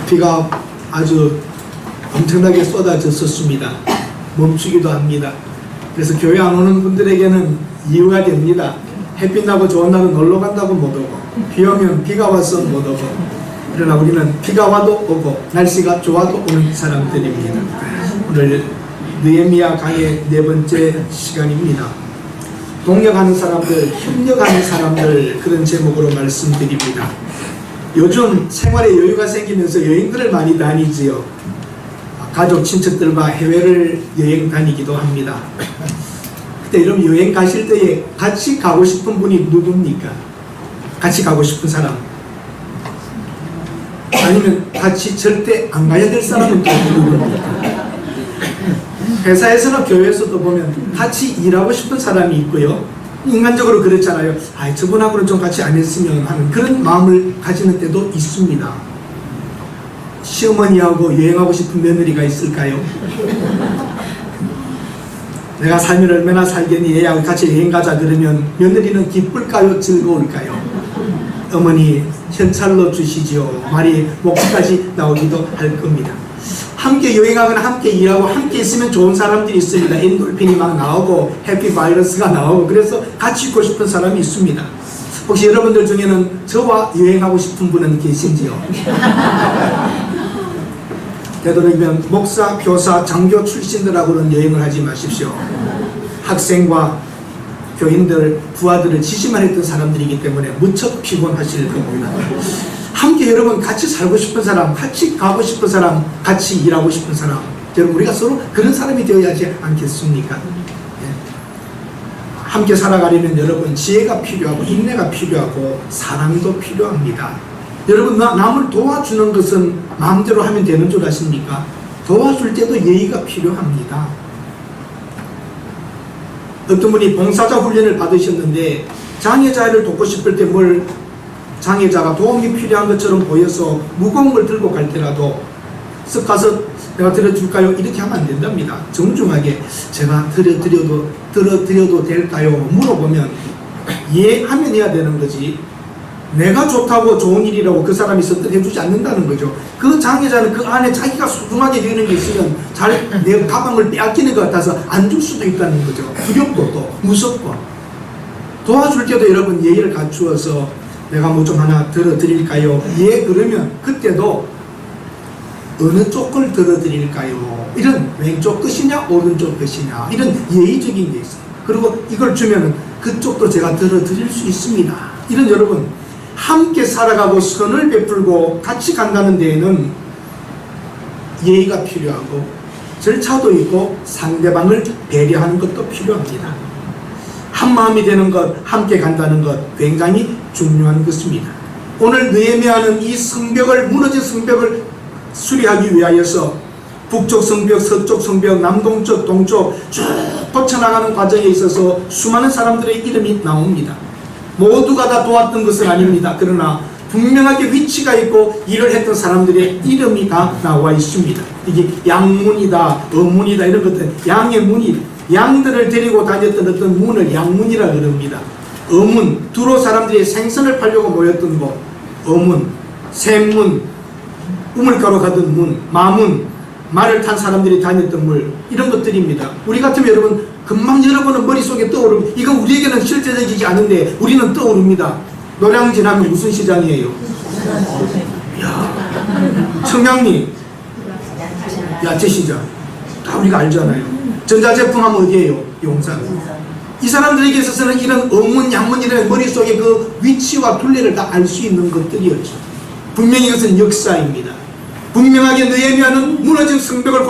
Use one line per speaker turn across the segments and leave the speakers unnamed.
비가 아주 엄청나게 쏟아졌었습니다. 멈추기도 합니다. 그래서 교회 안 오는 분들에게는 이유가 됩니다. 햇빛 나고 좋은 날은 놀러 간다고 못 오고, 비 오면 비가 와서 못 오고, 그러나 우리는 비가 와도 오고 날씨가 좋아도 오는 사람들입니다. 오늘 느헤미야 강의 4번째 시간입니다. 동역하는 사람들, 협력하는 사람들, 그런 제목으로 말씀드립니다. 요즘 생활에 여유가 생기면서 여행들을 많이 다니지요. 가족, 친척들과 해외를 여행 다니기도 합니다. 그때 여러분 여행 가실 때에 같이 가고 싶은 분이 누굽니까? 같이 가고 싶은 사람. 아니면 같이 절대 안 가야 될 사람은 또 누굽니까? 회사에서나 교회에서도 보면 같이 일하고 싶은 사람이 있고요. 인간적으로 그렇잖아요. 저분하고는 좀 같이 안 했으면 하는 그런 마음을 가지는 때도 있습니다. 시어머니하고 여행하고 싶은 며느리가 있을까요? 내가 살면 얼마나 살겠니? 얘하고 같이 여행 가자 그러면 며느리는 기쁠까요? 즐거울까요? 어머니 현찰로 주시지요. 말이 목까지 나오기도 할 겁니다. 함께 여행하거나 함께 일하고 함께 있으면 좋은 사람들이 있습니다. 엔돌핀이 막 나오고 해피 바이러스가 나오고, 그래서 같이 있고 싶은 사람이 있습니다. 혹시 여러분들 중에는 저와 여행하고 싶은 분은 계신지요? 되도록이면 목사, 교사, 장교 출신들하고는 여행을 하지 마십시오. 학생과 교인들, 부하들을 지시만 했던 사람들이기 때문에 무척 피곤하실 겁니다. 함께 여러분 같이 살고 싶은 사람, 같이 가고 싶은 사람, 같이 일하고 싶은 사람, 여러분 우리가 서로 그런 사람이 되어야 하지 않겠습니까? 함께 살아가려면 여러분 지혜가 필요하고 인내가 필요하고 사랑도 필요합니다. 여러분 남을 도와주는 것은 마음대로 하면 되는 줄 아십니까? 도와줄 때도 예의가 필요합니다. 어떤 분이 봉사자 훈련을 받으셨는데 장애자를 돕고 싶을 때 장애자가 도움이 필요한 것처럼 보여서 무거운 걸 들고 갈 때라도 쓱 가서 내가 들어줄까요? 이렇게 하면 안 된답니다. 정중하게 제가 들어드려도 될까요? 물어보면 예 하면 해야 되는 거지, 내가 좋다고 좋은 일이라고 그 사람이 선택해주지 않는다는 거죠. 그 장애자는 그 안에 자기가 소중하게 되는 게 있으면 내 가방을 빼앗기는 것 같아서 안 줄 수도 있다는 거죠. 두렵고 또 무섭고. 도와줄 때도 여러분 예의를 갖추어서 내가 뭐 좀 하나 들어드릴까요? 예 그러면 그때도 어느 쪽 걸 들어드릴까요? 이런 왼쪽 것이냐 오른쪽 것이냐 이런 예의적인 게 있어요. 그리고 이걸 주면 그쪽도 제가 들어드릴 수 있습니다. 이런 여러분 함께 살아가고 선을 베풀고 같이 간다는 데에는 예의가 필요하고 절차도 있고 상대방을 배려하는 것도 필요합니다. 한 마음이 되는 것, 함께 간다는 것 굉장히 중요한 것입니다. 오늘 느헤미야는 이 성벽을, 무너진 성벽을 수리하기 위하여서 북쪽 성벽, 서쪽 성벽, 남동쪽, 동쪽 쭉 뻗쳐나가는 과정에 있어서 수많은 사람들의 이름이 나옵니다. 모두가 다 도왔던 것은 아닙니다. 그러나 분명하게 위치가 있고 일을 했던 사람들의 이름이 다 나와 있습니다. 이게 양문이다, 어문이다 이런 것들, 양의 문이, 양들을 데리고 다녔던 어떤 문을 양문이라 그럽니다. 어문, 두로 사람들이 생선을 팔려고 모였던 곳, 어문, 샘문, 우물가로 가던 문, 마문, 말을 탄 사람들이 다녔던 물, 이런 것들입니다. 우리 같으면 여러분 금방 여러분은 머릿속에 떠오르고, 이거 우리에게는 실제적이지 않은데 우리는 떠오릅니다. 노량진 하면 무슨 시장이에요? 이야, 청량리 야채시장 다 우리가 알잖아요. 전자제품 하면 어디에요? 용산. 이 사람들에게 있어서는 이런 어문, 양문이라는 머릿속에 그 위치와 둘레를 다 알 수 있는 것들이었죠. 분명히 이것은 역사입니다. 분명하게 느헤미야는 무너진 성벽을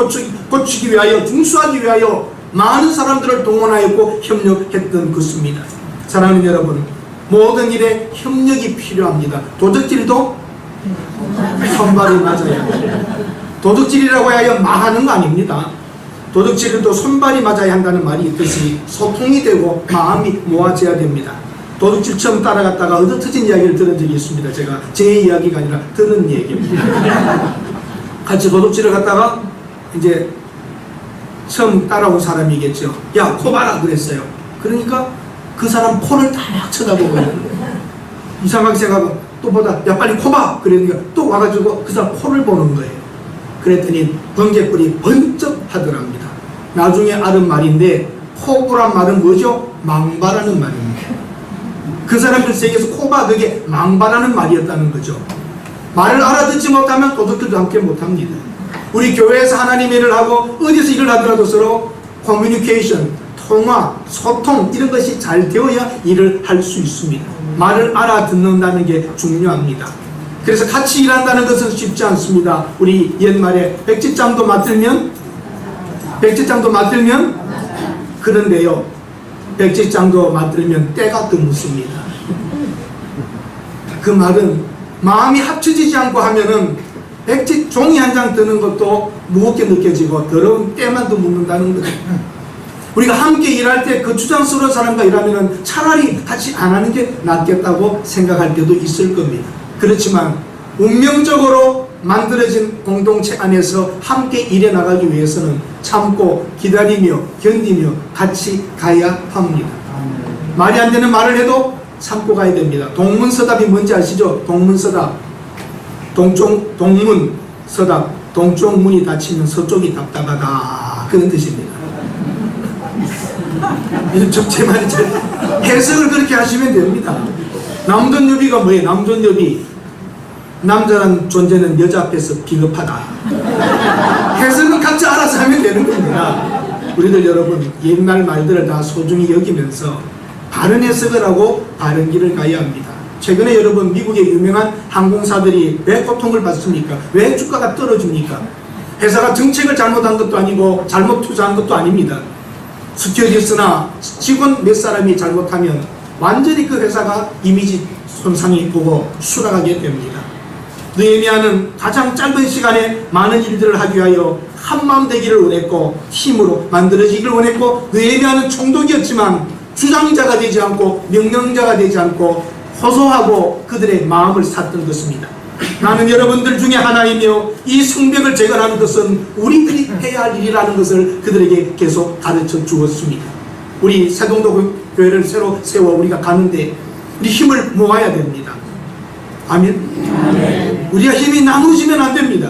고치기 위하여, 중수하기 위하여 많은 사람들을 동원하였고 협력했던 것입니다. 사랑하는 여러분, 모든 일에 협력이 필요합니다. 도둑질도 손발이 맞아야 합니다. 도둑질이라고 하여 망하는 거 아닙니다. 도둑질은 또 손발이 맞아야 한다는 말이 있듯이 소통이 되고 마음이 모아져야 됩니다. 도둑질 처음 따라갔다가 얻어터진 이야기를 들은 적이 있습니다. 제가 제 이야기가 아니라 들은 얘기입니다. 같이 도둑질을 갔다가 이제 처음 따라온 사람이겠죠. 야, 코 봐라 그랬어요. 그러니까 그 사람 코를 딱 쳐다보고 있는 거예요. 이상하게 생각하고 또 보다 야 빨리 코 봐. 그러니까 또 와가지고 그 사람 코를 보는 거예요. 그랬더니 번개불이 번쩍 하더랍니다. 나중에 알은 말인데 코부란 말은 뭐죠? 망바라는 말입니다. 그 사람들 세계에서 코바 그게 망바라는 말이었다는 거죠. 말을 알아듣지 못하면 도둑들도 함께 못합니다. 우리 교회에서 하나님 일을 하고 어디서 일을 하더라도 서로 커뮤니케이션, 통화, 소통 이런 것이 잘 되어야 일을 할 수 있습니다. 말을 알아듣는다는 게 중요합니다. 그래서 같이 일한다는 것은 쉽지 않습니다. 우리 옛말에 백지장도 맡들면 그런데요, 백지장도 맡들면 때가 드묻습니다. 그 말은 마음이 합쳐지지 않고 하면은 백지 종이 한 장 드는 것도 무겁게 느껴지고 더러운 때만 더 묻는다는 거예요. 우리가 함께 일할 때 그 주장스러운 사람과 일하면은 차라리 같이 안 하는 게 낫겠다고 생각할 때도 있을 겁니다. 그렇지만 운명적으로 만들어진 공동체 안에서 함께 일해 나가기 위해서는 참고 기다리며 견디며 같이 가야 합니다. 말이 안 되는 말을 해도 참고 가야 됩니다. 동문서답이 뭔지 아시죠? 동문서답. 동문서답. 동쪽 문이 닫히면 서쪽이 답답하다. 그런 뜻입니다. 제 말이 잘 해석을 그렇게 하시면 됩니다. 남존여비가 뭐예요? 남존여비. 남자란 존재는 여자 앞에서 비겁하다. 해석은 각자 알아서 하면 되는 겁니다. 우리들 여러분 옛날 말들을 다 소중히 여기면서 바른 해석을 하고 바른 길을 가야 합니다. 최근에 여러분 미국의 유명한 항공사들이 왜 고통을 받습니까? 왜 주가가 떨어집니까? 회사가 정책을 잘못한 것도 아니고 잘못 투자한 것도 아닙니다. 스튜어디스나 직원 몇 사람이 잘못하면 완전히 그 회사가 이미지 손상이 보고 추락하게 됩니다. 느헤미야는 가장 짧은 시간에 많은 일들을 하기 위하여 한마음 되기를 원했고 힘으로 만들어지기를 원했고, 느헤미야는 총독이었지만 주장자가 되지 않고 명령자가 되지 않고 호소하고 그들의 마음을 샀던 것입니다. 나는 여러분들 중에 하나이며 이 성벽을 재건하는 것은 우리들이 해야 할 일이라는 것을 그들에게 계속 가르쳐 주었습니다. 우리 세동도 교회를 새로 세워 우리가 가는데 우리 힘을 모아야 됩니다. 아멘. 우리가 힘이 나누어지면 안 됩니다.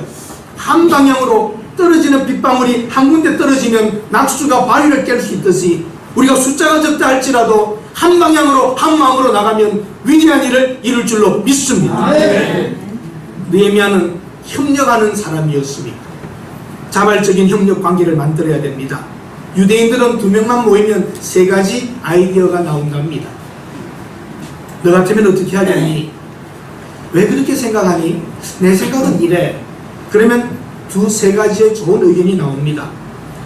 한 방향으로 떨어지는 빗방울이 한 군데 떨어지면 낙수가 바위를 깰 수 있듯이 우리가 숫자가 적다 할지라도 한 방향으로 한 마음으로 나가면 위대한 일을 이룰 줄로 믿습니다. 느헤미야는 협력하는 사람이었습니다. 자발적인 협력 관계를 만들어야 됩니다. 유대인들은 2명만 모이면 3가지 아이디어가 나온답니다. 너 같으면 어떻게 하겠니? 왜 그렇게 생각하니? 내 생각은 이래. 그러면 2-3가지의 좋은 의견이 나옵니다.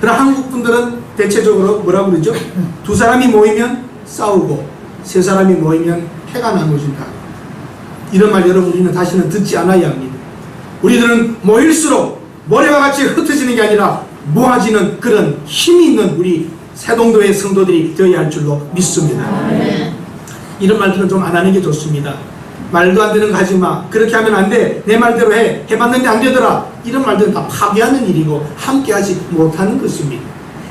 그러나 한국 분들은 대체적으로 뭐라고 그러죠? 2사람이 모이면 싸우고 3사람이 모이면 패가 나눠진다. 이런 말 여러분 우리는 다시는 듣지 않아야 합니다. 우리들은 모일수록 모래와 같이 흩어지는 게 아니라 모아지는 그런 힘이 있는 우리 세동도의 성도들이 되어야 할 줄로 믿습니다. 이런 말들은 좀 안 하는 게 좋습니다. 말도 안 되는 거 하지 마. 그렇게 하면 안 돼. 내 말대로 해. 해봤는데 안 되더라. 이런 말들은 다 파괴하는 일이고 함께 하지 못하는 것입니다.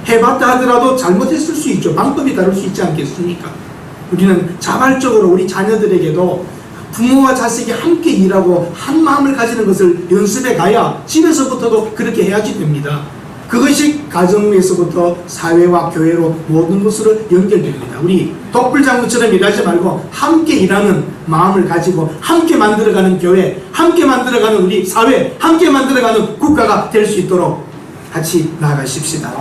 해봤다 하더라도 잘못했을 수 있죠. 방법이 다를 수 있지 않겠습니까? 우리는 자발적으로 우리 자녀들에게도 부모와 자식이 함께 일하고 한 마음을 가지는 것을 연습해 가야 집에서부터도 그렇게 해야지 됩니다. 그것이 가정에서부터 사회와 교회로 모든 것으로 연결됩니다. 우리 독불장군처럼 일하지 말고 함께 일하는 마음을 가지고 함께 만들어가는 교회, 함께 만들어가는 우리 사회, 함께 만들어가는 국가가 될 수 있도록 같이 나아가십시다.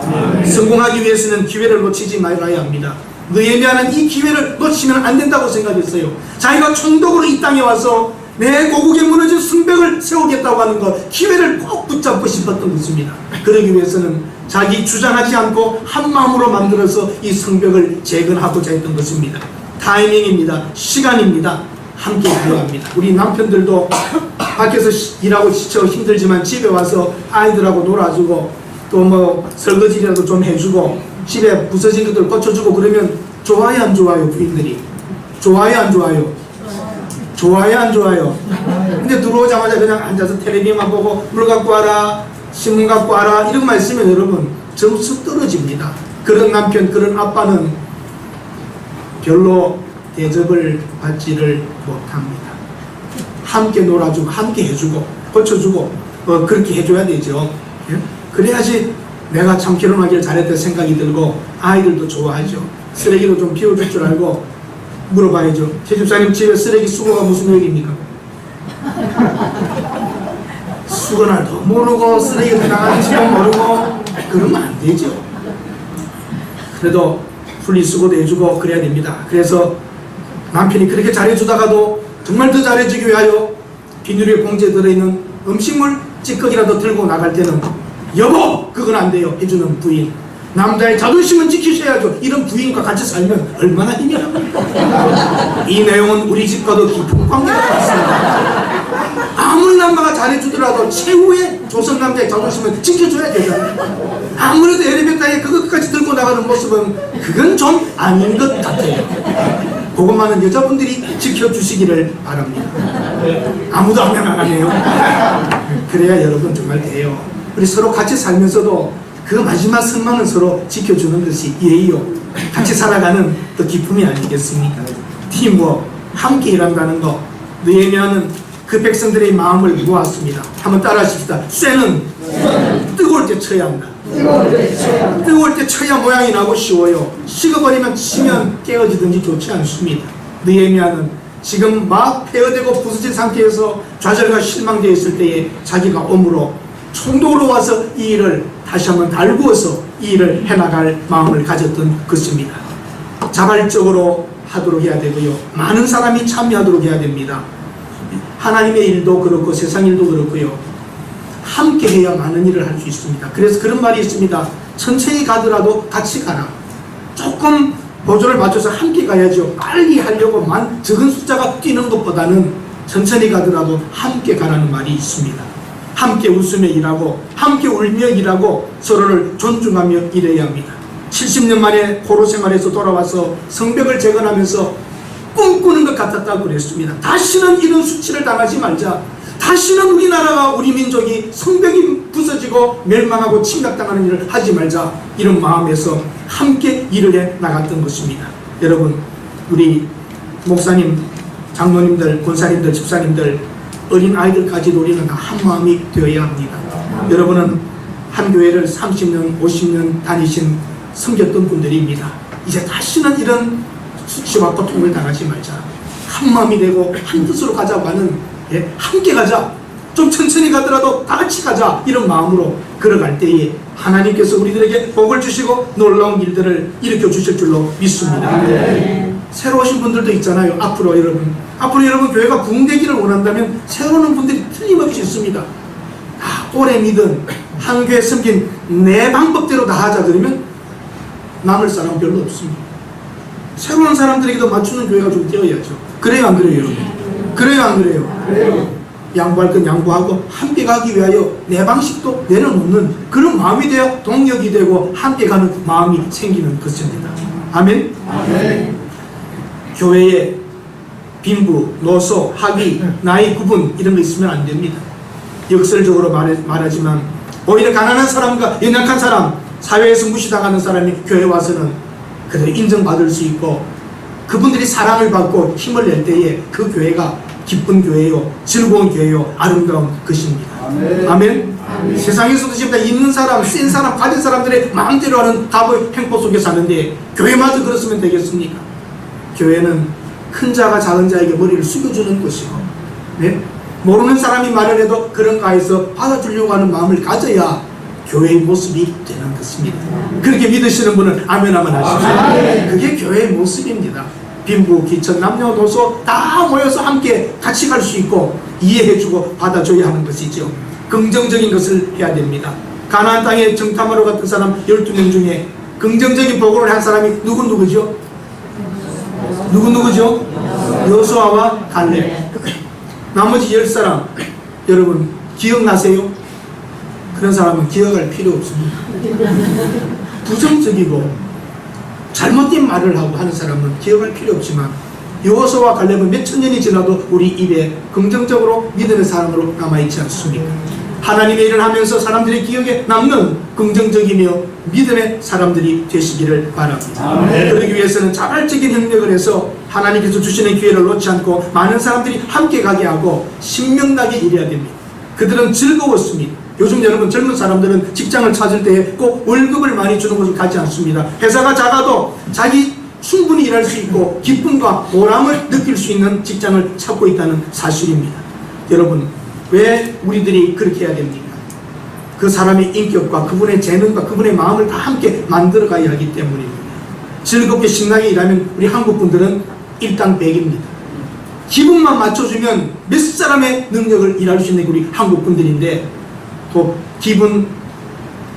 성공하기 위해서는 기회를 놓치지 말아야 합니다. 느헤미야는 이 기회를 놓치면 안 된다고 생각했어요. 자기가 총독으로 이 땅에 와서 내 고국에 무너진 성벽을 세우겠다고 하는 것, 기회를 꼭 붙잡고 싶었던 것입니다. 그러기 위해서는 자기 주장하지 않고 한 마음으로 만들어서 이 성벽을 재건하고자 했던 것입니다. 타이밍입니다. 시간입니다. 함께 가야 합니다. 우리 남편들도 밖에서 일하고 지쳐 힘들지만 집에 와서 아이들하고 놀아주고 또 뭐 설거지라도 좀 해주고 집에 부서진 것들 고쳐주고 그러면 좋아요 안 좋아요? 부인들이 좋아요 안 좋아요? 좋아요 안 좋아요? 근데 들어오자마자 그냥 앉아서 텔레비만 보고 물 갖고 와라, 신문 갖고 와라 이런 말 있으면 여러분 점수 떨어집니다. 그런 남편, 그런 아빠는 별로 대접을 받지를 못합니다. 함께 놀아주고 함께 해주고 고쳐주고 그렇게 해줘야 되죠. 예? 그래야지 내가 참 결혼하기를 잘했다 생각이 들고 아이들도 좋아하죠. 쓰레기도 좀 비워줄 줄 알고 물어봐야죠. 제 집사님 집에 쓰레기 수거가 무슨 요일입니까? 수거날도 모르고 쓰레기 나가는지도 모르고 그러면 안 되죠. 그래도 분리수거도 해주고 그래야 됩니다. 그래서 남편이 그렇게 잘해주다가도 정말 더 잘해주기 위하여 비닐에 봉지에 들어있는 음식물 찌꺼기라도 들고 나갈 때는 여보 그건 안 돼요 해주는 부인. 남자의 자존심은 지키셔야죠. 이런 부인과 같이 살면 얼마나 힘이 납니까? 이 내용은 우리 집과도 깊은 관계가 있습니다. 아무리 남자가 잘해주더라도 최후의 조선 남자의 자존심은 지켜줘야 되잖아요. 아무래도 엘리베이터에 그것까지 들고 나가는 모습은 그건 좀 아닌 것 같아요. 그것만은 여자분들이 지켜주시기를 바랍니다. 아무도 하면 안 하네요. 그래야 여러분 정말 돼요. 우리 서로 같이 살면서도 그 마지막 선망은 서로 지켜주는 것이 예의요. 같이 살아가는 또 기쁨이 아니겠습니까? 팀워크, 함께 일한다는 거. 느헤미야는 그 백성들의 마음을 모았습니다. 한번 따라 하십시다. 쇠는 뜨거울 때 쳐야 한다. 뜨거울 때 쳐야 모양이 나고 쉬워요. 식어버리면 치면 깨어지든지 좋지 않습니다. 느헤미야는 지금 막 폐허되고 부서진 상태에서 좌절과 실망되어 있을 때에 자기가 om으로衝動으로 와서 이 일을 다시 한번 달구어서 이 일을 해나갈 마음을 가졌던 것입니다. 자발적으로 하도록 해야 되고요. 많은 사람이 참여하도록 해야 됩니다. 하나님의 일도 그렇고 세상 일도 그렇고요. 함께 해야 많은 일을 할 수 있습니다. 그래서 그런 말이 있습니다. 천천히 가더라도 같이 가라. 조금 보조를 맞춰서 함께 가야죠. 빨리 하려고만 적은 숫자가 뛰는 것보다는 천천히 가더라도 함께 가라는 말이 있습니다. 함께 웃으며 일하고 함께 울며 일하고 서로를 존중하며 일해야 합니다. 70년 만에 포로 생활에서 돌아와서 성벽을 재건하면서 꿈꾸는 것 같았다고 그랬습니다. 다시는 이런 수치를 당하지 말자. 다시는 우리나라가 우리 민족이 성벽이 부서지고 멸망하고 침략당하는 일을 하지 말자. 이런 마음에서 함께 일을 해 나갔던 것입니다. 여러분 우리 목사님, 장로님들, 권사님들, 집사님들 어린 아이들까지도 우리는 한 마음이 되어야 합니다. 여러분은 한 교회를 30년, 50년 다니신 섬겼던 분들입니다. 이제 다시는 이런 수치와 고통을 당하지 말자. 한 마음이 되고 한 뜻으로 가자고 하는 함께 가자. 좀 천천히 가더라도 다 같이 가자. 이런 마음으로 걸어갈 때에 하나님께서 우리들에게 복을 주시고 놀라운 일들을 일으켜 주실 줄로 믿습니다. 새로 오신 분들도 있잖아요. 앞으로 여러분 교회가 부흥되기를 원한다면 새로 오는 분들이 틀림없이 있습니다. 오래 믿은 한 교회 섬긴 내 방법대로 다 하자 그러면 남을 사람 별로 없습니다. 새로운 사람들에게도 맞추는 교회가 좀 되어야죠. 그래요 안 그래요 여러분? 그래요 안 그래요? 양보할 건 양보하고 함께 가기 위하여 내 방식도 내려놓는 그런 마음이 되어 동력이 되고 함께 가는 마음이 생기는 것입니다. 아멘? 교회에 빈부, 노소, 학위, 나이 구분 이런 거 있으면 안 됩니다. 역설적으로 말하지만 오히려 가난한 사람과 연약한 사람, 사회에서 무시당하는 사람이 교회에 와서는 그대로 인정받을 수 있고 그분들이 사랑을 받고 힘을 낼 때에 그 교회가 기쁜 교회요, 즐거운 교회요, 아름다운 것입니다. 아멘. 세상에서도 지금 있는 사람, 센 사람, 가진 사람들의 마음대로 하는 가부의 행보 속에 사는데 교회마저 그렇으면 되겠습니까? 교회는 큰 자가 작은 자에게 머리를 숙여주는 것이고, 모르는 사람이 말을 해도 그런가 해서 받아주려고 하는 마음을 가져야 교회의 모습이 되는 것입니다. 그렇게 믿으시는 분은 아멘 한번 하십시오. 그게 교회의 모습입니다. 빈부, 기천, 남녀노소 다 모여서 함께 같이 갈 수 있고 이해해주고 받아줘야 하는 것이죠. 긍정적인 것을 해야 됩니다. 가나안 땅에 정탐하러 갔던 사람 12명 중에 긍정적인 보고를 한 사람이 누구죠? 여호수아와 갈렙. 나머지 10사람 여러분 기억나세요? 그런 사람은 기억할 필요 없습니다. 부정적이고 잘못된 말을 하고 하는 사람은 기억할 필요 없지만 여호수아와 갈렙은 몇천 년이 지나도 우리 입에 긍정적으로 믿음의 사람으로 남아있지 않습니까? 하나님의 일을 하면서 사람들의 기억에 남는 긍정적이며 믿음의 사람들이 되시기를 바랍니다. 그러기 위해서는 자발적인 협력을 해서 하나님께서 주시는 기회를 놓지 않고 많은 사람들이 함께 가게 하고 신명나게 일해야 됩니다. 그들은 즐거웠습니다. 요즘 여러분 젊은 사람들은 직장을 찾을 때 꼭 월급을 많이 주는 곳을 가지 않습니다. 회사가 작아도 자기 충분히 일할 수 있고 기쁨과 보람을 느낄 수 있는 직장을 찾고 있다는 사실입니다. 여러분, 왜 우리들이 그렇게 해야 됩니까? 그 사람의 인격과 그분의 재능과 그분의 마음을 다 함께 만들어 가야 하기 때문입니다. 즐겁게 신나게 일하면 우리 한국 분들은 일당백입니다. 기분만 맞춰주면 몇 사람의 능력을 일할 수 있는 우리 한국 분들인데, 또 기분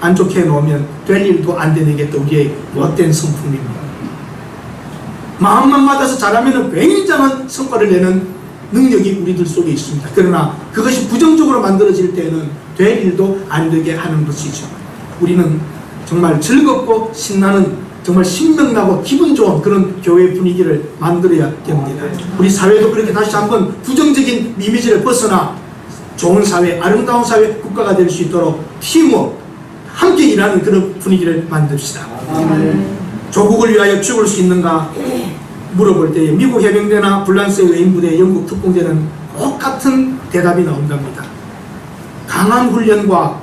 안 좋게 해놓으면 될 일도 안 되는 게 또 우리의 못된 성품입니다. 마음만 맞아서 잘하면 굉장한 성과를 내는 능력이 우리들 속에 있습니다. 그러나 그것이 부정적으로 만들어질 때는 될 일도 안 되게 하는 것이죠. 우리는 정말 즐겁고 신나는, 정말 신명나고 기분 좋은 그런 교회 분위기를 만들어야 됩니다. 우리 사회도 그렇게 다시 한번 부정적인 이미지를 벗어나 좋은 사회, 아름다운 사회, 국가가 될 수 있도록 팀워크, 함께 일하는 그런 분위기를 만듭시다. 조국을 위하여 죽을 수 있는가 물어볼 때에 미국 해병대나 불란스의 외인부대, 영국 특공대는 똑같은 대답이 나온답니다. 강한 훈련과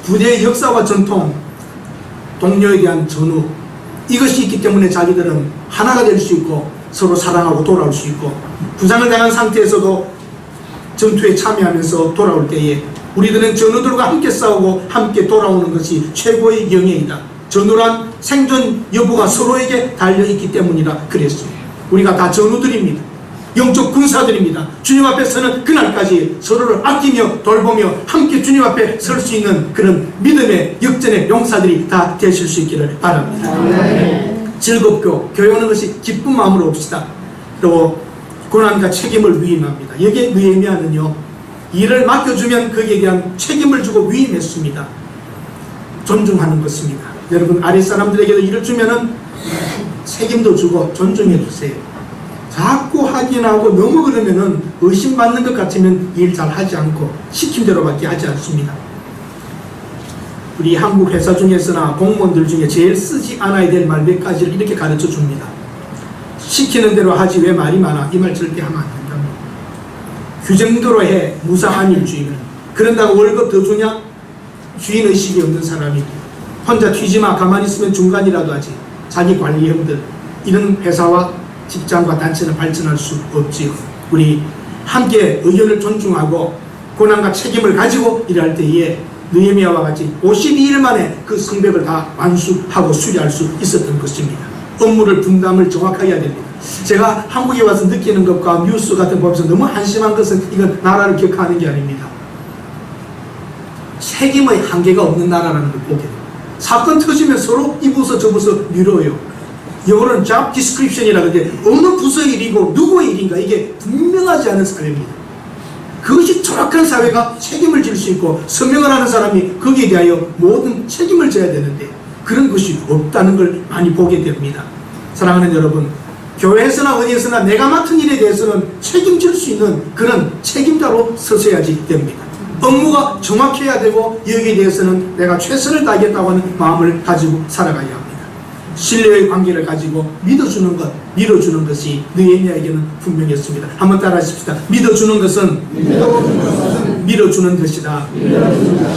부대의 역사와 전통, 동료에 대한 전후, 이것이 있기 때문에 자기들은 하나가 될 수 있고 서로 사랑하고 돌아올 수 있고, 부상을 당한 상태에서도 전투에 참여하면서 돌아올 때에 우리들은 전우들과 함께 싸우고 함께 돌아오는 것이 최고의 영예이다. 전우란 생존 여부가 서로에게 달려있기 때문이라 그랬습니다. 우리가 다 전우들입니다. 영적 군사들입니다. 주님 앞에 서는 그날까지 서로를 아끼며 돌보며 함께 주님 앞에 설 수 있는 그런 믿음의 역전의 용사들이 다 되실 수 있기를 바랍니다. 즐겁고 교회오는 것이 기쁜 마음으로 옵시다. 그리고 고난과 책임을 위임합니다. 여기에 느헤미야는요, 일을 맡겨주면 거기에 대한 책임을 주고 위임했습니다. 존중하는 것입니다. 여러분, 아랫사람들에게도 일을 주면은 책임도 주고 존중해 주세요. 자꾸 확인하고 너무 그러면은 의심받는 것 같으면 일 잘 하지 않고 시킨 대로밖에 하지 않습니다. 우리 한국 회사 중에서나 공무원들 중에 제일 쓰지 않아야 될 말 몇 가지를 이렇게 가르쳐 줍니다. 시키는 대로 하지 왜 말이 많아? 이 말 절대 하면 안 된답니다. 규정대로 해. 무상한일주의는. 그런다고 월급 더 주냐? 주인의식이 없는 사람이고, 혼자 튀지마, 가만히 있으면 중간이라도 하지. 자기 관리형들, 이런 회사와 직장과 단체는 발전할 수 없지요. 우리 함께 의견을 존중하고 고난과 책임을 가지고 일할 때에 느헤미야와 같이 52일 만에 그 성벽을 다 완수하고 수리할 수 있었던 것입니다. 업무를 분담을 정확하게 해야 됩니다. 제가 한국에 와서 느끼는 것과 뉴스 같은 거 보면서 너무 한심한 것은 이건 나라를 격하는 게 아닙니다. 책임의 한계가 없는 나라라는 걸 보게 됩니다. 사건 터지면 서로 이 부서 저 부서 미뤄요. 영어로는 job description이라고 하는데 어느 부서의 일이고 누구의 일인가 이게 분명하지 않은 사회입니다. 그것이 정확한 사회가 책임을 질 수 있고 서명을 하는 사람이 거기에 대하여 모든 책임을 져야 되는데 그런 것이 없다는 걸 많이 보게 됩니다. 사랑하는 여러분, 교회에서나 어디에서나 내가 맡은 일에 대해서는 책임질 수 있는 그런 책임자로 서서야지 됩니다. 업무가 정확해야 되고 여기에 대해서는 내가 최선을 다하겠다고 하는 마음을 가지고 살아가야 합니다. 신뢰의 관계를 가지고 믿어주는 것, 밀어주는 것이 느헤미야에게는 분명했습니다. 한번 따라 하십시다. 믿어주는 것은 밀어주는 것이다.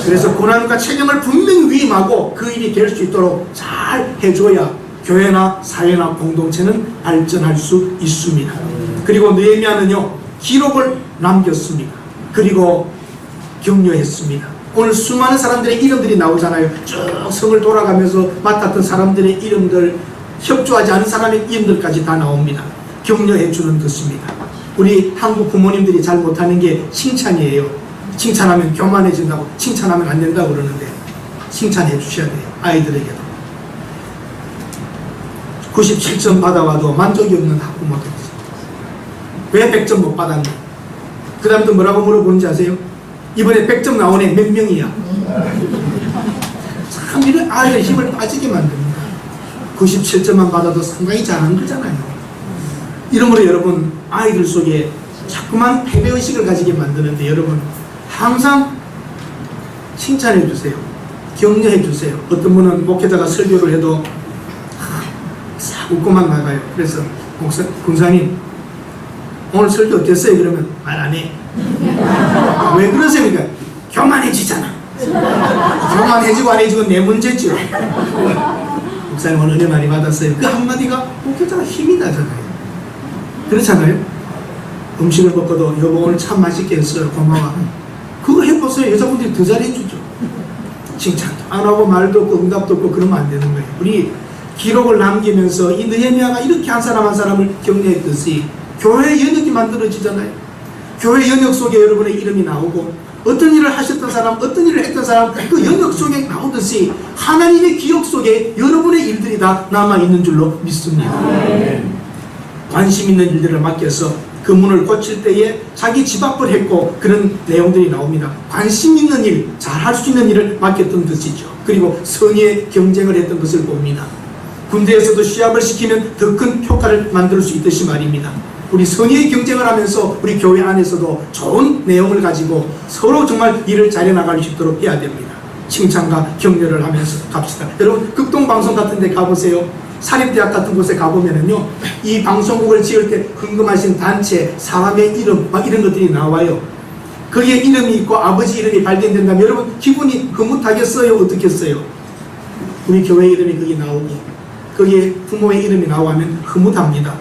그래서 고난과 책임을 분명히 위임하고 그 일이 될 수 있도록 잘 해줘야 교회나 사회나 공동체는 발전할 수 있습니다. 그리고 느헤미야는요, 기록을 남겼습니다. 그리고 격려했습니다. 오늘 수많은 사람들의 이름들이 나오잖아요. 쭉 성을 돌아가면서 맡았던 사람들의 이름들, 협조하지 않은 사람의 이름들까지 다 나옵니다. 격려해 주는 것입니다. 우리 한국 부모님들이 잘 못하는 게 칭찬이에요. 칭찬하면 교만해진다고, 칭찬하면 안 된다고 그러는데 칭찬해 주셔야 돼요. 아이들에게도. 97점 받아와도 만족이 없는 학부모들. 왜 100점 못 받았나? 그 다음에 또 뭐라고 물어보는지 아세요? 이번에 100점 나온 애 몇 명이야? 참 이런 아이의 힘을 빠지게 만듭니다. 97점만 받아도 상당히 잘한 거잖아요. 이러므로 여러분, 아이들 속에 자꾸만 패배의식을 가지게 만드는데 여러분, 항상 칭찬해 주세요. 격려해 주세요. 어떤 분은 목회자가 설교를 해도 싹 웃고만 나가요. 그래서 군사님 오늘 설교 어땠어요? 그러면 말 안 해. 왜 그러십니까? 교만해지잖아. 교만해지고 안 해지고 내 문제죠. 목사님 오늘 은혜 많이 받았어요. 그 한마디가 목회자가 힘이 나잖아요. 그렇잖아요. 음식을 먹고도 여보 오늘 참 맛있게 했어요. 고마워. 그거 해보세요. 여자분들이 더 잘해주죠. 칭찬도 안 하고 말도 없고 응답도 없고 그러면 안 되는 거예요. 우리 기록을 남기면서 이 느헤미야가 이렇게 한 사람 한 사람을 격려했듯이 교회 연역이 만들어지잖아요. 교회 연역 속에 여러분의 이름이 나오고 어떤 일을 하셨던 사람, 어떤 일을 했던 사람 그 연역 속에 나오듯이 하나님의 기억 속에 여러분의 일들이 다 남아있는 줄로 믿습니다. 관심 있는 일들을 맡겨서 그 문을 고칠 때에 자기 집 앞을 했고 그런 내용들이 나옵니다. 관심 있는 일, 잘할 수 있는 일을 맡겼던 뜻이죠. 그리고 선의의 경쟁을 했던 것을 봅니다. 군대에서도 시합을 시키면 더 큰 효과를 만들 수 있듯이 말입니다. 우리 선의의 경쟁을 하면서 우리 교회 안에서도 좋은 내용을 가지고 서로 정말 일을 잘해 나갈 수 있도록 해야 됩니다. 칭찬과 격려를 하면서 갑시다. 여러분 극동방송 같은 데 가보세요. 사립대학 같은 곳에 가보면은요, 이 방송국을 지을 때 헌금하신 단체, 사람의 이름, 막 이런 것들이 나와요. 거기에 이름이 있고 아버지 이름이 발견된다면 여러분 기분이 흐뭇하겠어요? 어떻겠어요? 우리 교회 이름이 거기 나오고 거기에 부모의 이름이 나오면 흐뭇합니다.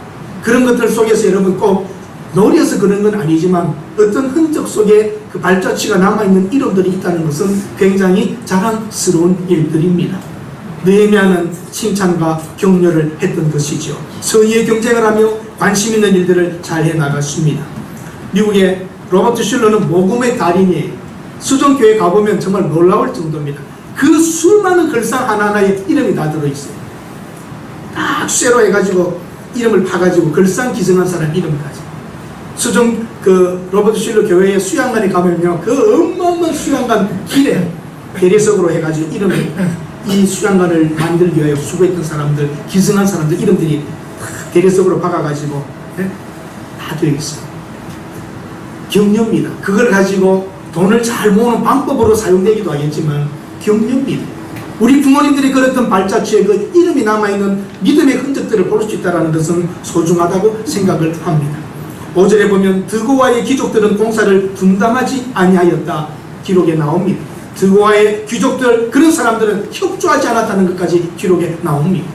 그런 것들 속에서 여러분 꼭 노려서 그런 건 아니지만 어떤 흔적 속에 그 발자취가 남아있는 이름들이 있다는 것은 굉장히 자랑스러운 일들입니다. 느헤미야는 칭찬과 격려를 했던 것이죠. 선의의 경쟁을 하며 관심 있는 일들을 잘 해나갔습니다. 미국의 로버트 슐러는 모금의 달인이에요. 수정교회 가보면 정말 놀라울 정도입니다. 그 수많은 글상 하나하나에 이름이 다 들어있어요. 딱 쇠로 해가지고 이름을 파가지고 글상 기증한 사람 이름까지. 수정 로버트 슐러 교회의 수양관에 가면요, 그 어마어마한 수양관 길에 대리석으로 해가지고 이름을 이 수양관을 만들기 위하여 수고했던 사람들, 기증한 사람들 이름들이 대리석으로 박아가지고 다 되어 있어요. 격려입니다. 그걸 가지고 돈을 잘 모으는 방법으로 사용되기도 하겠지만 격려입니다. 우리 부모님들이 걸었던 발자취에 그 이름이 남아있는 믿음의 흔적들을 볼 수 있다는 것은 소중하다고 생각을 합니다. 5절에 보면 드고와의 귀족들은 공사를 분담하지 아니하였다 기록에 나옵니다. 드고와의 귀족들, 그런 사람들은 협조하지 않았다는 것까지 기록에 나옵니다.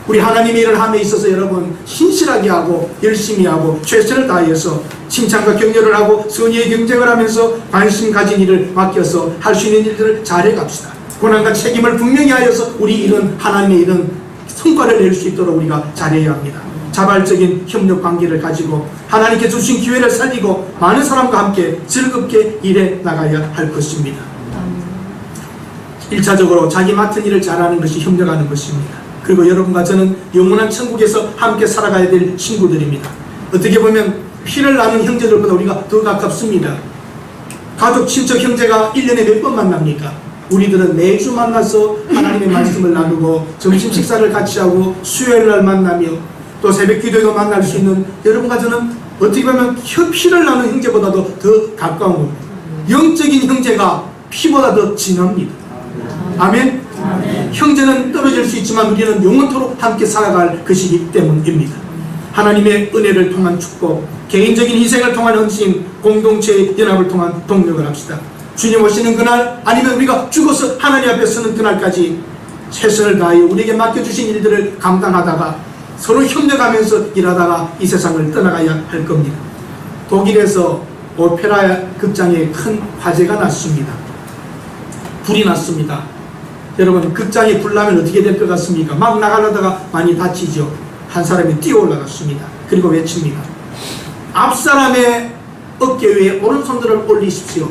우리 하나님의 일을 함에 있어서 여러분 신실하게 하고 열심히 하고 최선을 다해서 칭찬과 격려를 하고 선의의 경쟁을 하면서 관심 가진 일을 맡겨서 할 수 있는 일들을 잘해 갑시다. 고난과 책임을 분명히 하여서 우리 일은 하나님의 일은 성과를 낼 수 있도록 우리가 잘해야 합니다. 자발적인 협력 관계를 가지고 하나님께 주신 기회를 살리고 많은 사람과 함께 즐겁게 일해 나가야 할 것입니다. 1차적으로 자기 맡은 일을 잘하는 것이 협력하는 것입니다. 그리고 여러분과 저는 영원한 천국에서 함께 살아가야 될 친구들입니다. 어떻게 보면 피를 나눈 형제들보다 우리가 더 가깝습니다. 가족, 친척, 형제가 1년에 몇 번 만납니까? 우리들은 매주 만나서 하나님의 말씀을 나누고 점심 식사를 같이 하고 수요일 날 만나며 또 새벽 기도에도 만날 수 있는 여러분과 저는 어떻게 보면 피를 나눈 형제보다도 더 가까운 겁니다. 영적인 형제가 피보다 더 진합니다. 아멘? 형제는 떨어질 수 있지만 우리는 영원토록 함께 살아갈 것이기 때문입니다. 하나님의 은혜를 통한 축복, 개인적인 희생을 통한 헌신, 공동체의 연합을 통한 동력을 합시다. 주님 오시는 그날, 아니면 우리가 죽어서 하나님 앞에 서는 그날까지 최선을 다하여 우리에게 맡겨주신 일들을 감당하다가 서로 협력하면서 일하다가 이 세상을 떠나가야 할 겁니다. 독일에서 오페라 극장에 큰 화재가 났습니다. 불이 났습니다. 여러분, 극장에 불 나면 어떻게 될 것 같습니까? 막 나가려다가 많이 다치죠. 한 사람이 뛰어 올라갔습니다. 그리고 외칩니다. 앞 사람의 어깨 위에 오른손들을 올리십시오.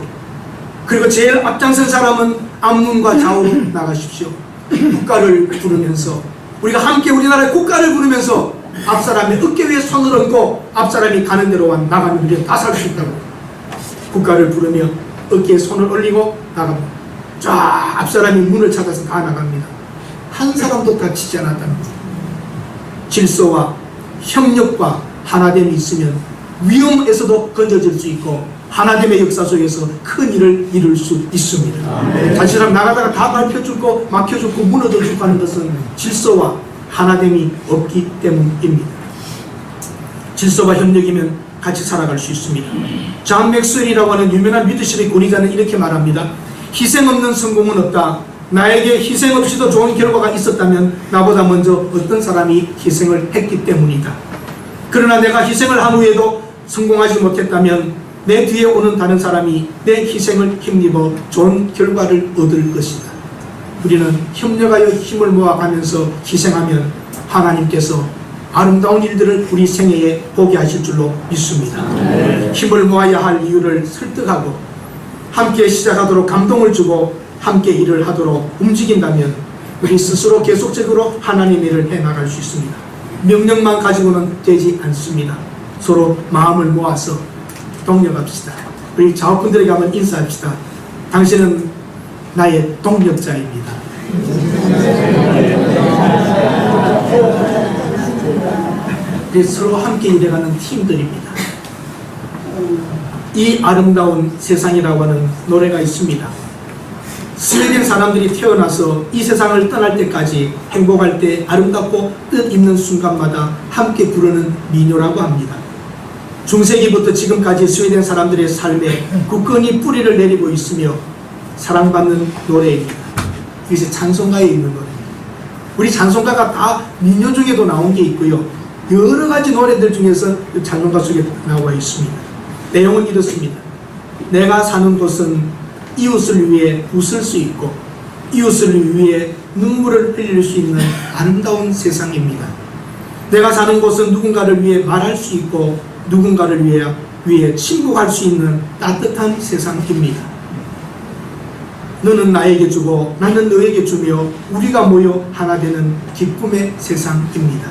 그리고 제일 앞장선 사람은 앞문과 좌우로 나가십시오. 국가를 부르면서 우리가 함께 우리나라의 국가를 부르면서 앞 사람의 어깨 위에 손을 얹고 앞 사람이 가는 대로만 나가면 우리가 다 살 수 있다고 국가를 부르며 어깨에 손을 올리고 나갑니다. 쫙 앞 사람이 문을 찾아서 다 나갑니다. 한 사람도 다치지 않았다는 거예요. 질서와 협력과 하나됨이 있으면 위험에서도 건져질 수 있고 하나님의 역사 속에서 큰 일을 이룰 수 있습니다. 다시 사람 나가다가 다 밟혀 죽고 막혀 죽고 무너져 죽고 하는 것은 질서와 하나됨이 없기 때문입니다. 질서와 협력이면 같이 살아갈 수 있습니다. 존 맥스웰이라고 하는 유명한 리더십의 권위자는 이렇게 말합니다. 희생 없는 성공은 없다. 나에게 희생 없이도 좋은 결과가 있었다면 나보다 먼저 어떤 사람이 희생을 했기 때문이다. 그러나 내가 희생을 한 후에도 성공하지 못했다면 내 뒤에 오는 다른 사람이 내 희생을 힘입어 좋은 결과를 얻을 것이다. 우리는 협력하여 힘을 모아가면서 희생하면 하나님께서 아름다운 일들을 우리 생애에 보게 하실 줄로 믿습니다. 힘을 모아야 할 이유를 설득하고 함께 시작하도록 감동을 주고 함께 일을 하도록 움직인다면 우리 스스로 계속적으로 하나님의 일을 해나갈 수 있습니다. 명령만 가지고는 되지 않습니다. 서로 마음을 모아서 동력합시다. 우리 자업분들에게 한번 인사합시다. 당신은 나의 동력자입니다. 서로 함께 일해가는 팀들입니다. 이 아름다운 세상이라고 하는 노래가 있습니다. 스웨덴 사람들이 태어나서 이 세상을 떠날 때까지 행복할 때 아름답고 뜻있는 순간마다 함께 부르는 민요라고 합니다. 중세기부터 지금까지 스웨덴 사람들의 삶에 굳건히 뿌리를 내리고 있으며 사랑받는 노래입니다. 이것이 찬송가에 있는 노래입니다. 우리 찬송가가 다 민요 중에도 나온 게 있고요. 여러 가지 노래들 중에서 찬송가 속에 나와 있습니다. 내용은 이렇습니다. 내가 사는 곳은 이웃을 위해 웃을 수 있고 이웃을 위해 눈물을 흘릴 수 있는 아름다운 세상입니다. 내가 사는 곳은 누군가를 위해 말할 수 있고 누군가를 위해 침묵할 수 있는 따뜻한 세상입니다. 너는 나에게 주고 나는 너에게 주며 우리가 모여 하나 되는 기쁨의 세상입니다.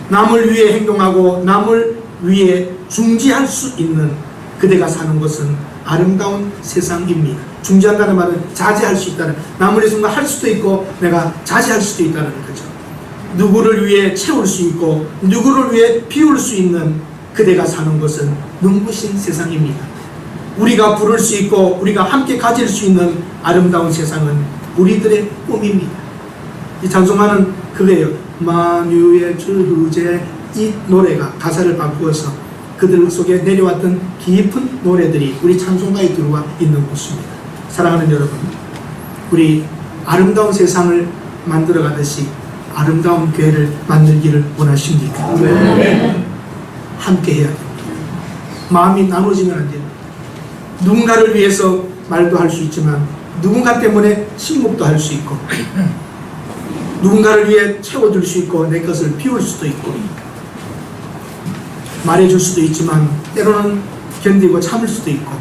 남을 위해 행동하고 남을 위해 중지할 수 있는 그대가 사는 곳은 아름다운 세상입니다. 중지한다는 말은 자제할 수 있다는, 남을 위해 순간 할 수도 있고 내가 자제할 수도 있다는 거죠. 누구를 위해 채울 수 있고 누구를 위해 비울 수 있는 그대가 사는 곳은 눈부신 세상입니다. 우리가 부를 수 있고 우리가 함께 가질 수 있는 아름다운 세상은 우리들의 꿈입니다. 이 찬송가는 그거예요. 만유의 주제, 이 노래가 가사를 바꾸어서 그들 속에 내려왔던 깊은 노래들이 우리 찬송가에 들어와 있는 것입니다. 사랑하는 여러분, 우리 아름다운 세상을 만들어가듯이 아름다운 교회를 만들기를 원하십니까? 네. 함께 해야 됩니다. 마음이 나눠지면 안 됩니다. 누군가를 위해서 말도 할 수 있지만 누군가 때문에 침묵도 할 수 있고 누군가를 위해 채워줄 수 있고 내 것을 비울 수도 있고 말해줄 수도 있지만 때로는 견디고 참을 수도 있고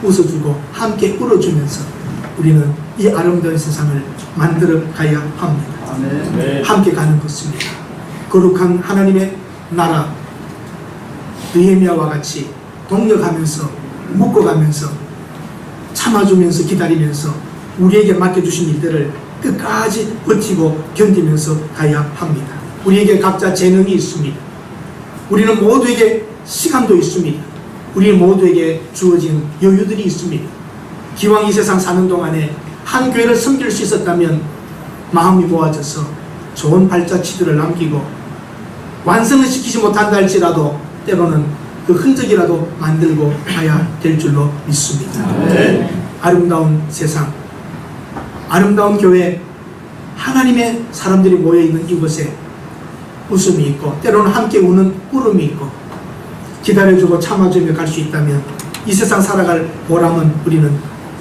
웃어주고 함께 울어주면서 우리는 이 아름다운 세상을 만들어 가야 합니다. 네. 함께 가는 것입니다. 거룩한 하나님의 나라 느헤미야와 같이 동력하면서 묶어가면서 참아주면서 기다리면서 우리에게 맡겨주신 일들을 끝까지 버티고 견디면서 가야 합니다. 우리에게 각자 재능이 있습니다. 우리는 모두에게 시간도 있습니다. 우리 모두에게 주어진 여유들이 있습니다. 기왕 이 세상 사는 동안에 한 교회를 섬길 수 있었다면 마음이 모아져서 좋은 발자취들을 남기고 완성을 시키지 못한다 할지라도 때로는 그 흔적이라도 만들고 가야 될 줄로 믿습니다. 네. 아름다운 세상, 아름다운 교회, 하나님의 사람들이 모여있는 이곳에 웃음이 있고 때로는 함께 우는 울음이 있고 기다려주고 참아주며 갈 수 있다면 이 세상 살아갈 보람은 우리는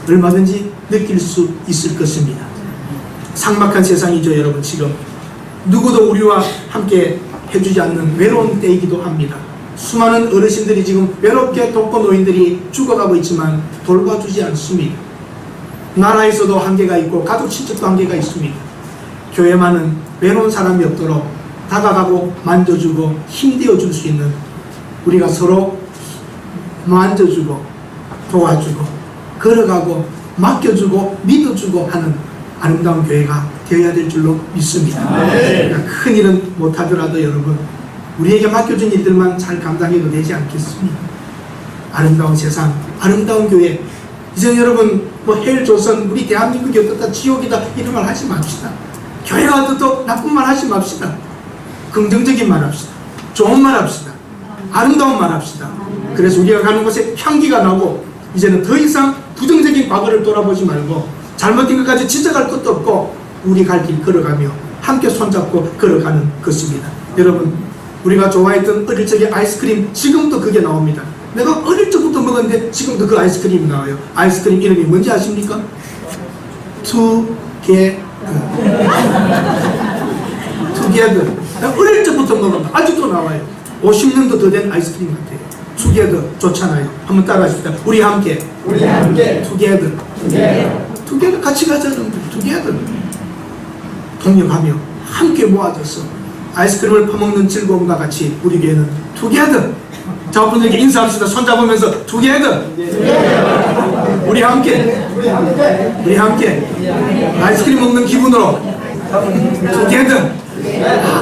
얼마든지 느낄 수 있을 것입니다. 삭막한 세상이죠. 여러분, 지금 누구도 우리와 함께 해주지 않는 외로운 때이기도 합니다. 수많은 어르신들이 지금 외롭게 독거노인들이 죽어가고 있지만 돌봐주지 않습니다. 나라에서도 한계가 있고 가족 친척도 한계가 있습니다. 교회만은 외로운 사람이 없도록 다가가고 만져주고 힘되어줄 수 있는, 우리가 서로 만져주고 도와주고 걸어가고 맡겨주고 믿어주고 하는 아름다운 교회가 되어야 될 줄로 믿습니다. 그러니까 큰 일은 못하더라도 여러분, 우리에게 맡겨준 일들만 잘 감당해도 되지 않겠습니까? 아름다운 세상, 아름다운 교회. 이제 여러분, 헬조선, 우리 대한민국이 어떻다, 지옥이다, 이런 말 하지 맙시다. 교회가 어떻다, 나쁜 말 하지 맙시다. 긍정적인 말 합시다. 좋은 말 합시다. 아름다운 말 합시다. 그래서 우리가 가는 곳에 향기가 나고 이제는 더 이상 부정적인 과거를 돌아보지 말고 잘못된 것까지 지적할 것도 없고 우리 갈 길 걸어가며 함께 손잡고 걸어가는 것입니다. 여러분, 우리가 좋아했던 어릴 적의 아이스크림 지금도 그게 나옵니다. 내가 어릴 적부터 먹었는데 지금도 그 아이스크림이 나와요. 아이스크림 이름이 뭔지 아십니까? 투게더. 내가 어릴 적부터 먹었는데 아직도 나와요. 50년도 더 된 아이스크림 같아요. 투게더 좋잖아요. 한번 따라하십시다. 우리 함께 투게더 같이 가자. 투게더 동력하며 함께 모아져서 아이스크림을 퍼먹는 즐거움과 같이 우리 교회는 투게더. 자, 분들에게 인사합시다. 손잡으면서 투게더. 우리 함께 아이스크림 먹는 기분으로 투게더.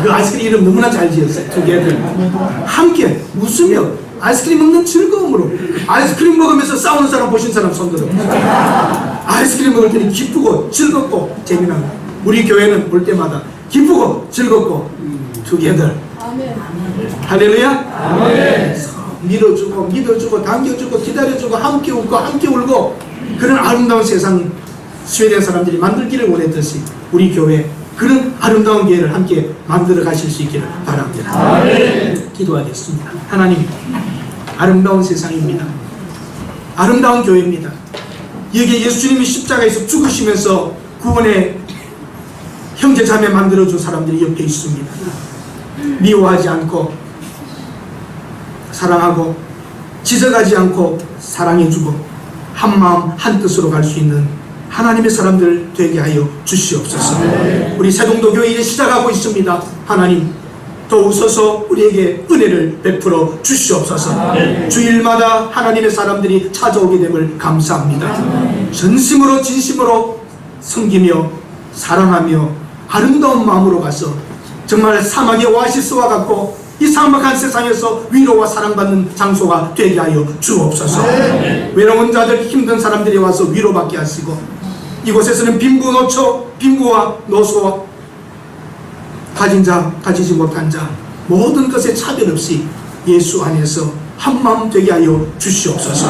그 아이스크림 이름 너무나 잘 지었어요. 투게더. 함께 웃으며 아이스크림 먹는 즐거움으로. 아이스크림 먹으면서 싸우는 사람 보신 사람 손들어. 아이스크림 먹을 때는 기쁘고 즐겁고 재미난 거. 우리 교회는 올 때마다 기쁘고 즐겁고 투게더. 할렐루야. 아멘. 믿어주고 당겨주고 기다려주고 함께 웃고 함께 울고 그런 아름다운 세상 스웨덴 사람들이 만들기를 원했듯이 우리 교회 그런 아름다운 교회를 함께 만들어 가실 수 있기를 바랍니다. 아멘. 기도하겠습니다. 하나님, 아름다운 세상입니다. 아름다운 교회입니다. 여기에 예수님이 십자가에서 죽으시면서 구원의 형제자매 만들어준 사람들이 옆에 있습니다. 미워하지 않고 사랑하고 지적하지 않고 사랑해주고 한마음 한뜻으로 갈 수 있는 하나님의 사람들 되게 하여 주시옵소서. 우리 새동도 교회 이제 시작하고 있습니다. 하나님 더우셔서 우리에게 은혜를 베풀어 주시옵소서. 주일마다 하나님의 사람들이 찾아오게 됨을 감사합니다. 전심으로 진심으로 섬기며 사랑하며 아름다운 마음으로 가서 정말 사막의 오아시스와 같고 이 사막한 세상에서 위로와 사랑받는 장소가 되게 하여 주옵소서. 외로운 자들 힘든 사람들이 와서 위로받게 하시고 이곳에서는 빈부와 노소와 가진 자 가지지 못한 자 모든 것에 차별 없이 예수 안에서 한마음 되게 하여 주시옵소서.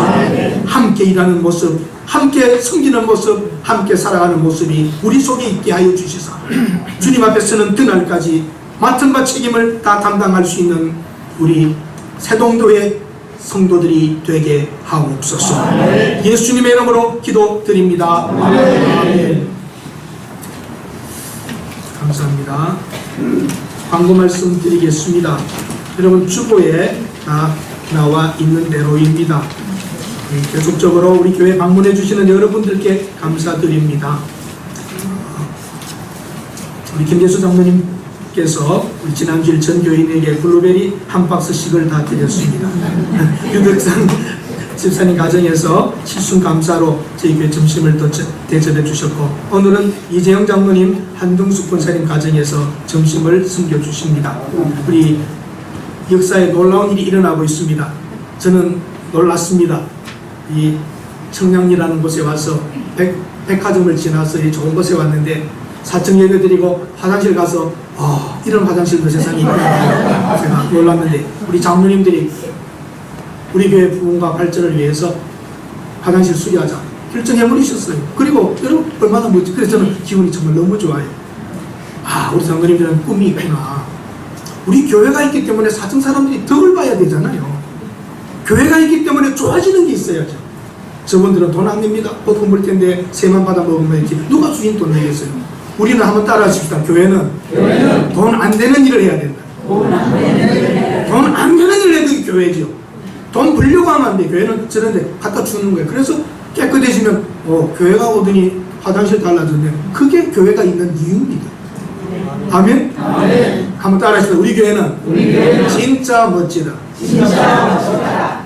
함께 일하는 모습, 함께 섬기는 모습, 함께 살아가는 모습이 우리 속에 있게 하여 주시사 주님 앞에서는 그날까지 맡은 바 책임을 다 담당할 수 있는 우리 새동도의 성도들이 되게 하옵소서. 예수님의 이름으로 기도드립니다. 아멘. 감사합니다. 광고 말씀 드리겠습니다. 여러분 주보에 다 나와 있는 대로입니다. 계속적으로 우리 교회 방문해 주시는 여러분들께 감사드립니다. 우리 김재수 장로님께서 우리 지난주일 전 교인에게 블루베리 한 박스씩을 다 드렸습니다. 유덕상 집사님 가정에서 실순 감사로 저희 교회 점심을 또 대접해 주셨고 오늘은 이재영 장로님 한동숙 권사님 가정에서 점심을 섬겨 주십니다. 우리 역사에 놀라운 일이 일어나고 있습니다. 저는 놀랐습니다. 이 청량리라는 곳에 와서 백화점을 지나서 이 좋은 곳에 왔는데 4층 예배드리고 화장실 가서 이런 화장실도 세상에 있구나 제가 놀랐는데 우리 장로님들이 우리 교회 부흥과 발전을 위해서 화장실 수리하자 결정해버리셨어요. 그리고 여러분 얼마나 멋지. 그래서 저는 기분이 정말 너무 좋아요. 우리 장로님들은 꿈이 있구나. 우리 교회가 있기 때문에 4층 사람들이 덕을 봐야 되잖아요. 교회가 있기 때문에 좋아지는 게 있어야죠. 저분들은 돈 안 냅니다. 보통 벌 텐데 세만 받아 먹으면 이렇게 누가 주인 돈 내겠어요. 우리는 한번 따라 하십시다. 교회는 돈 안 되는 일을 해야 된다. 돈 안 되는 일을 해도 교회죠. 돈 벌려고 하면 안 돼. 교회는 저런데 갖다 주는 거예요. 그래서 깨끗해지면 교회가 오더니 화장실 달라졌네. 그게 교회가 있는 이유입니다. 아멘? 한번 따라 하십시다. 우리 교회는 진짜 멋지다.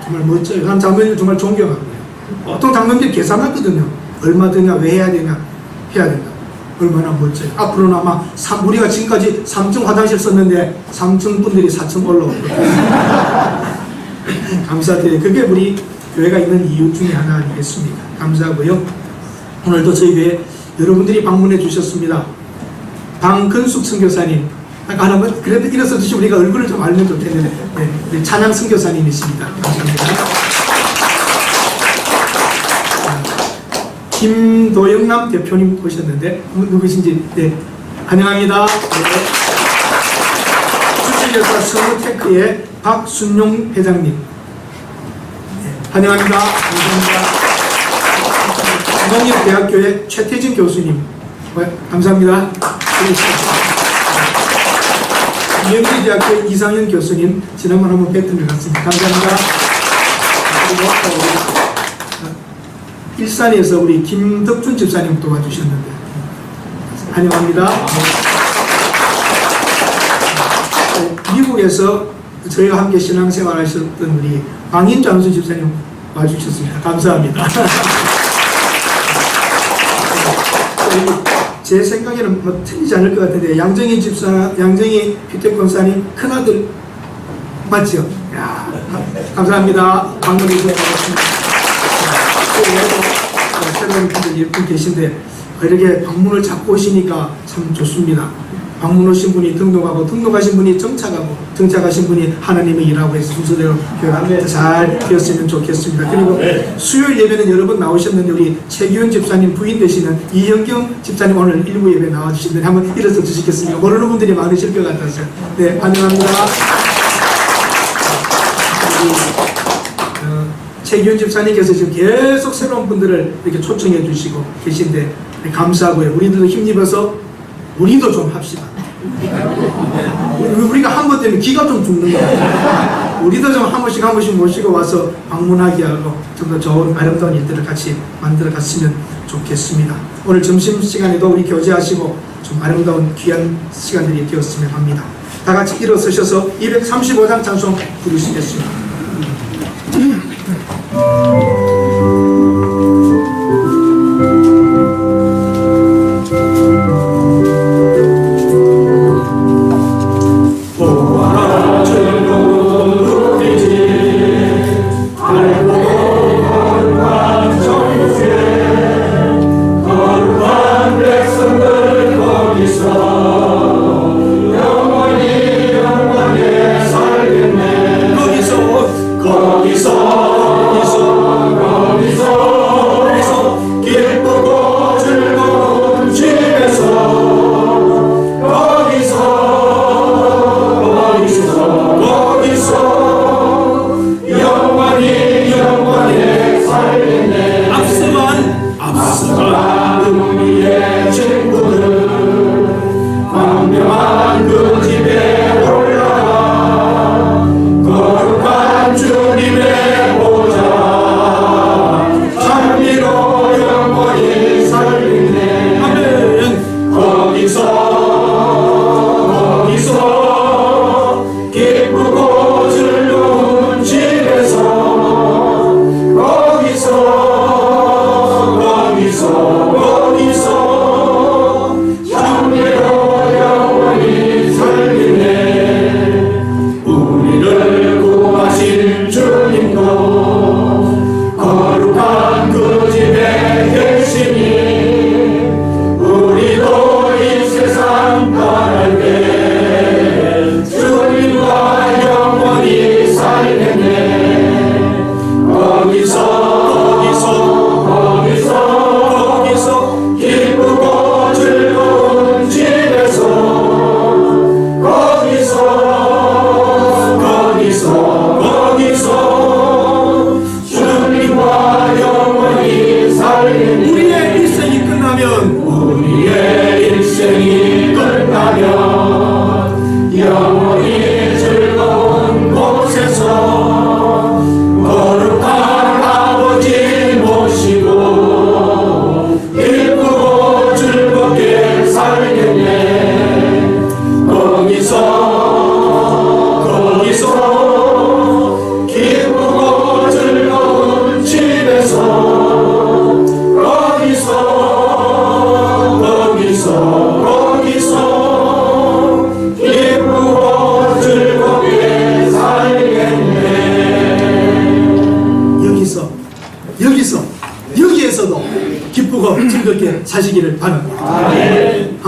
정말 멋져요. 난 장로님 정말 존경하고요. 보통 장로님들이 계산하거든요. 얼마 드냐, 왜 해야 되냐, 해야 된다. 얼마나 멋져요. 앞으로는 아마 우리가 지금까지 3층 화장실 썼는데 3층 분들이 4층 올라올 거예요. 감사드려요. 그게 우리 교회가 있는 이유 중에 하나 아니겠습니까? 감사하고요. 오늘도 저희 교회 여러분들이 방문해 주셨습니다. 방근숙 선교사님 하나만 그래도 일어서 주시면 우리가 얼굴을 좀 알면 좋겠는데, 네, 우리 찬양 선교사님이십니다. 감사합니다. 김도영남 대표님 오셨는데 누구신지 네, 환영합니다. 네. 주식회사 서브테크의 박순용 회장님 네, 환영합니다. 감사합니다. 중앙대학교의 최태진 교수님 감사합니다. 이영리대학교 이상현 교수님 지난번 한번 뵀던 것 같습니다. 감사합니다. 일산에서 우리 김덕준 집사님 도와주셨는데 환영합니다. 미국에서 저희와 함께 신앙생활 하셨던 우리 방인장수 집사님 와주셨습니다. 감사합니다. 제 생각에는 뭐 틀리지 않을 것 같은데 양정희 집사, 양정희 피택권사님 큰아들 맞죠? 야, 감사합니다. 방문해주셔서 고맙습니다. 새로운 분들 예쁜 계신데 이렇게 방문을 잡고 오시니까 참 좋습니다. 방문 오신 분이 등록하고 등록하신 분이 정착하고 정착하신 분이 하나님의 일하고 해서 순서대로 교회가 잘 되었으면 좋겠습니다. 그리고 수요일 예배는 여러 번 나오셨는데 우리 최기훈 집사님 부인 되시는 이현경 집사님 오늘 일부 예배 나와주시는데 한번 일어서 주시겠습니까? 모르는 분들이 많으실 것 같아서 네, 환영합니다. 최기훈 집사님께서 지금 계속 새로운 분들을 이렇게 초청해 주시고 계신데 감사하고요. 우리들도 힘입어서 우리도 좀 합시다. 우리가 한 번 되면 기가 좀 죽는 거야. 우리도 좀 한 번씩 모시고 와서 방문하게 하고 좀 더 좋은 아름다운 일들을 같이 만들어 갔으면 좋겠습니다. 오늘 점심시간에도 우리 교제하시고 좀 아름다운 귀한 시간들이 되었으면 합니다. 다 같이 일어서셔서 235장 찬송 부르시겠습니다. 여기서도 기쁘고 즐겁게 사시기를 바랍니다.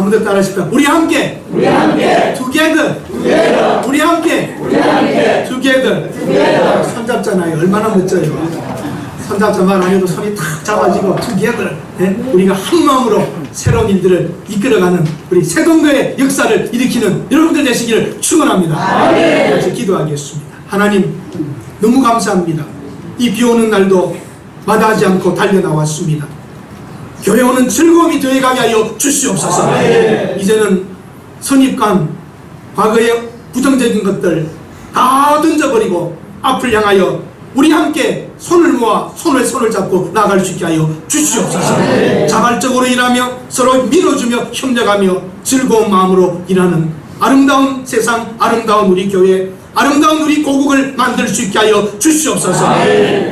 한 번 더 따라하십시다. 우리 함께 together 우리 함께 together 손잡잖아요. 얼마나 멋져요. 손잡자 말 안 해도 손이 탁 잡아지고 together 우리가 한 마음으로 새로운 일들을 이끌어가는 우리 세동교의 역사를 일으키는 여러분들 되시기를 축원합니다. 같이 기도하겠습니다. 하나님 너무 감사합니다. 이 비오는 날도 마다하지 않고 달려나왔습니다. 교회 오는 즐거움이 더해가게 하여 주시옵소서. 이제는 선입관, 과거의 부정적인 것들 다 던져버리고 앞을 향하여 우리 함께 손을 모아 손을 잡고 나아갈 수 있게 하여 주시옵소서. 자발적으로 일하며 서로 밀어주며 협력하며 즐거운 마음으로 일하는 아름다운 세상, 아름다운 우리 교회, 아름다운 우리 고국을 만들 수 있게 하여 주시옵소서.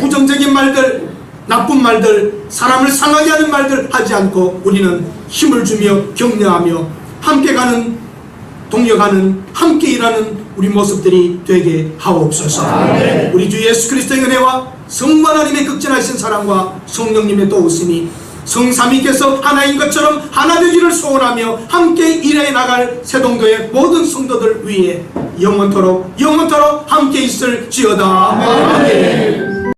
부정적인 말들, 나쁜 말들, 사람을 상하게 하는 말들 하지 않고 우리는 힘을 주며 격려하며 함께 가는, 동력하는, 함께 일하는 우리 모습들이 되게 하옵소서. 우리 주 예수 그리스도의 은혜와 성부 하나님의 극진하신 사랑과 성령님의 도우심이 성삼위께서 하나인 것처럼 하나 되기를 소원하며 함께 일해 나갈 세동교의 모든 성도들 위해 영원토록 함께 있을지어다. 아멘.